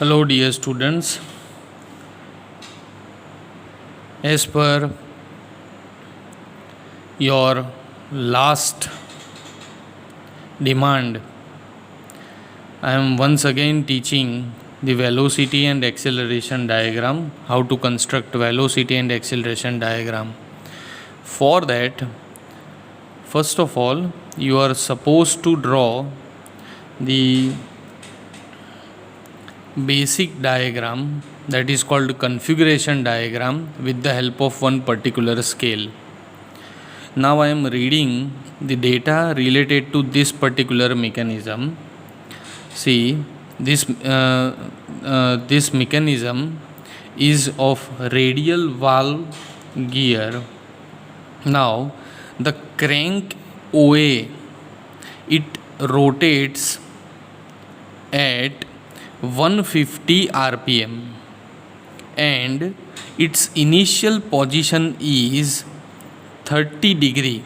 Hello, dear students. As per your last demand, I am once again teaching the velocity and acceleration diagram, how to construct velocity and acceleration diagram. For that, first of all, you are supposed to draw the basic diagram, that is called configuration diagram, with the help of one particular scale. Now I am reading the data related to this particular mechanism. See, this mechanism is of radial valve gear. Now the crank OA, it rotates at 150 rpm and its initial position is 30 degree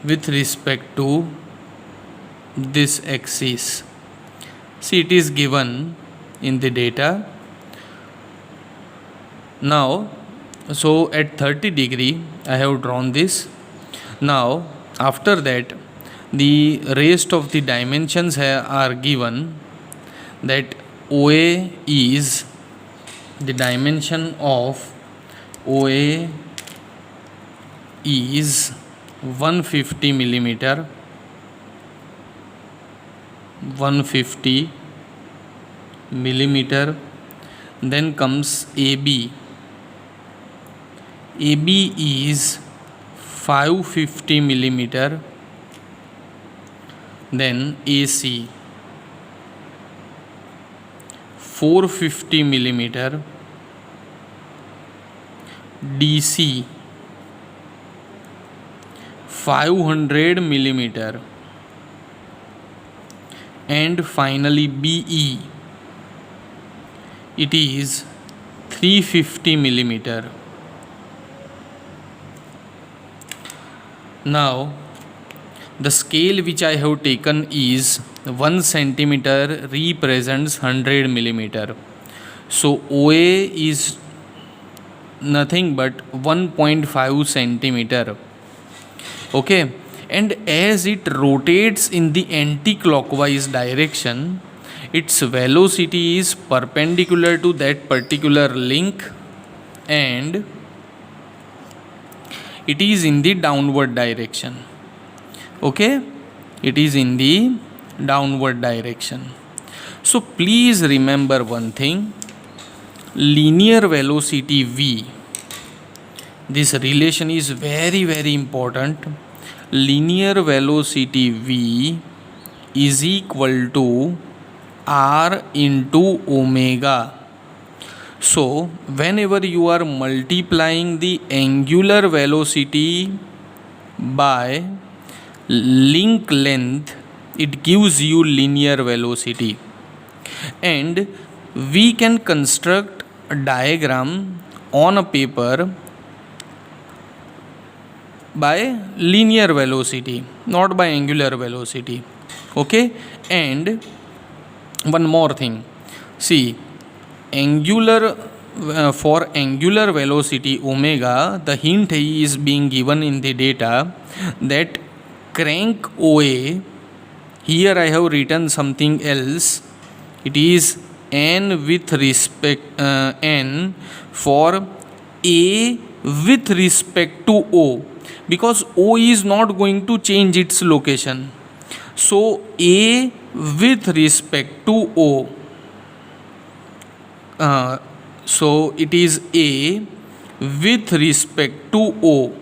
with respect to this axis. See, it is given in the data. Now, so at 30 degree I have drawn this. Now after that, the rest of the dimensions are given, that OA is, the dimension of OA is 150 millimeter, 150 millimeter. Then comes AB is 550 millimeter. Then AC 450 millimeter, DC 500 millimeter, and finally BE, it is 350 millimeter. Now the scale which I have taken is 1 centimeter represents 100 millimeter. So OA is nothing but 1.5 centimeter. Okay, and as it rotates in the anti-clockwise direction, its velocity is perpendicular to that particular link and it is in the downward direction. Okay, it is in the downward direction. So please remember one thing, linear velocity v, this relation is very important. Linear velocity v is equal to r into omega. So whenever you are multiplying the angular velocity by link length, it gives you linear velocity, and we can construct a diagram on a paper by linear velocity, not by angular velocity. Okay, and one more thing, see, angular for angular velocity omega, the hint is being given in the data that crank OA, here I have written something else, it is n with respect n for A with respect to O, because O is not going to change its location. So A with respect to O, so it is A with respect to O,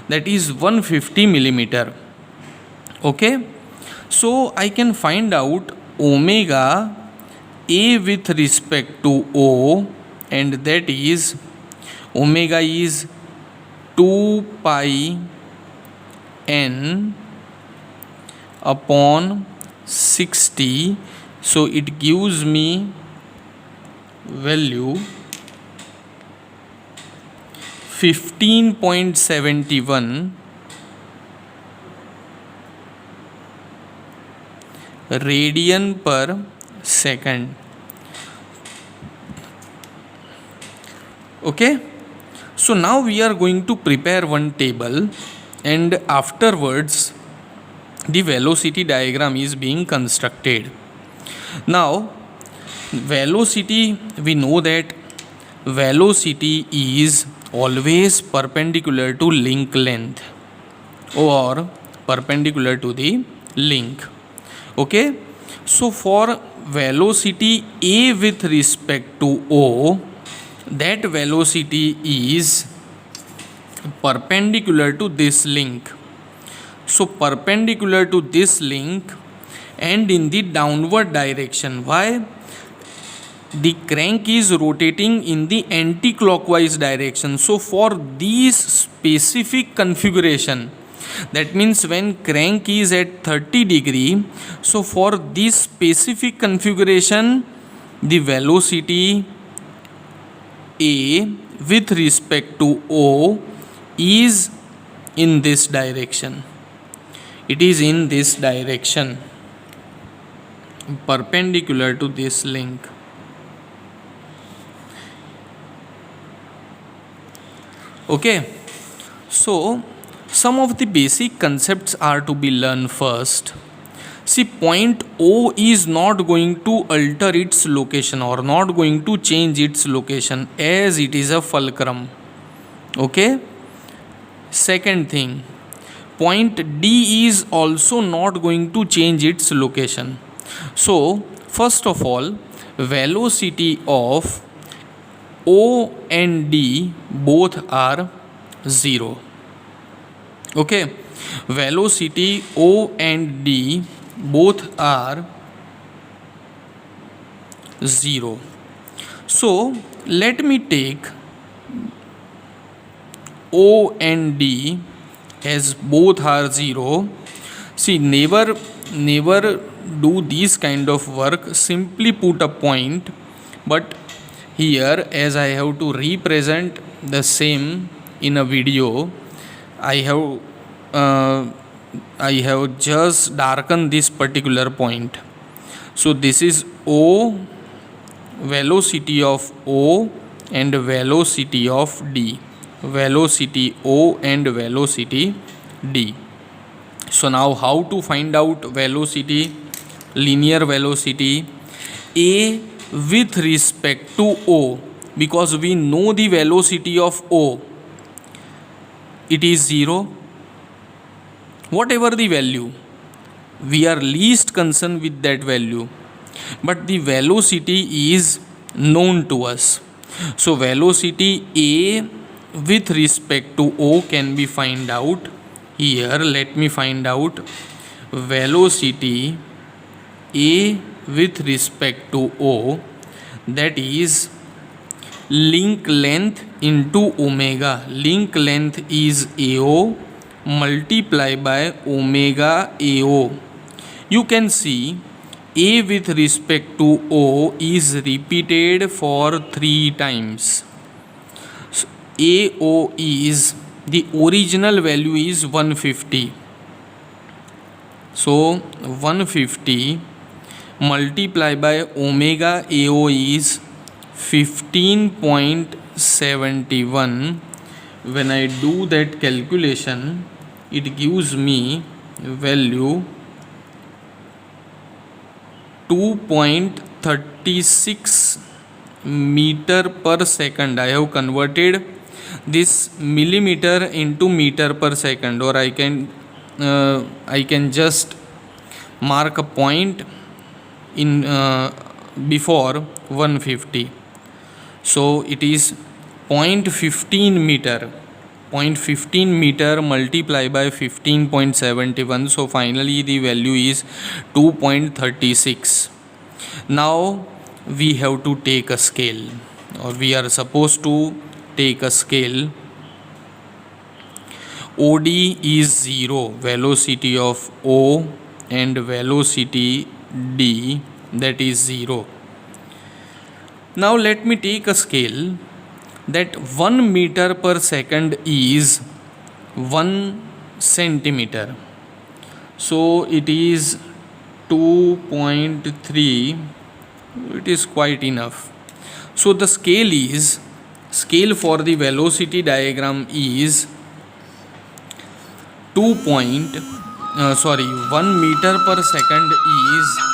that is 150 millimeter. Okay, so I can find out omega A with respect to O, and that is omega is 2 pi n upon 60. So it gives me value 15.71 radian per second. Okay, so now we are going to prepare one table, and afterwards the velocity diagram is being constructed. Now velocity, we know that velocity is always perpendicular to link length or perpendicular to the link. Okay, so for velocity a with respect to O, that velocity is perpendicular to this link. So perpendicular to this link and in the downward direction. Why? The crank is rotating in the anti-clockwise direction. So for this specific configuration, that means when crank is at 30 degree, so for this specific configuration, the velocity A with respect to O is in this direction. It is in this direction, perpendicular to this link. Okay, so some of the basic concepts are to be learned first. See, point O is not going to alter its location or not going to change its location as it is a fulcrum. Okay. Second thing, point D is also not going to change its location. So, first of all, velocity of O and D both are 0. Okay, velocity O and D both are 0. So let me take O and D as both are 0. See, never do this kind of work. Simply put a point, but here, as I have to represent the same in a video, I have just darkened this particular point. So this is O, velocity of O and velocity of D. Velocity O and velocity D. So now how to find out velocity? Linear velocity A with respect to O, because we know the velocity of O, it is 0. Whatever the value, we are least concerned with that value, but the velocity is known to us. So velocity A with respect to O can be find out. Here let me find out velocity A with respect to O, that is link length into omega. Link length is AO multiply by omega AO. You can see A with respect to O is repeated for 3 times. So AO is, the original value is 150. So 150 multiply by omega AO is 15.71. When I do that calculation, it gives me value 2.36 meter per second. I have converted this millimeter into meter per second, or I can just mark a point in before 150. So it is 0.15 meter. 0.15 meter multiplied by 15.71. So finally the value is 2.36. Now we have to take a scale, or we are supposed to take a scale. OD is 0, velocity of O, and velocity D, that is 0. Now let me take a scale that 1 meter per second is 1 centimeter. So it is 2.3, it is quite enough. So the scale for the velocity diagram is 1 meter per second is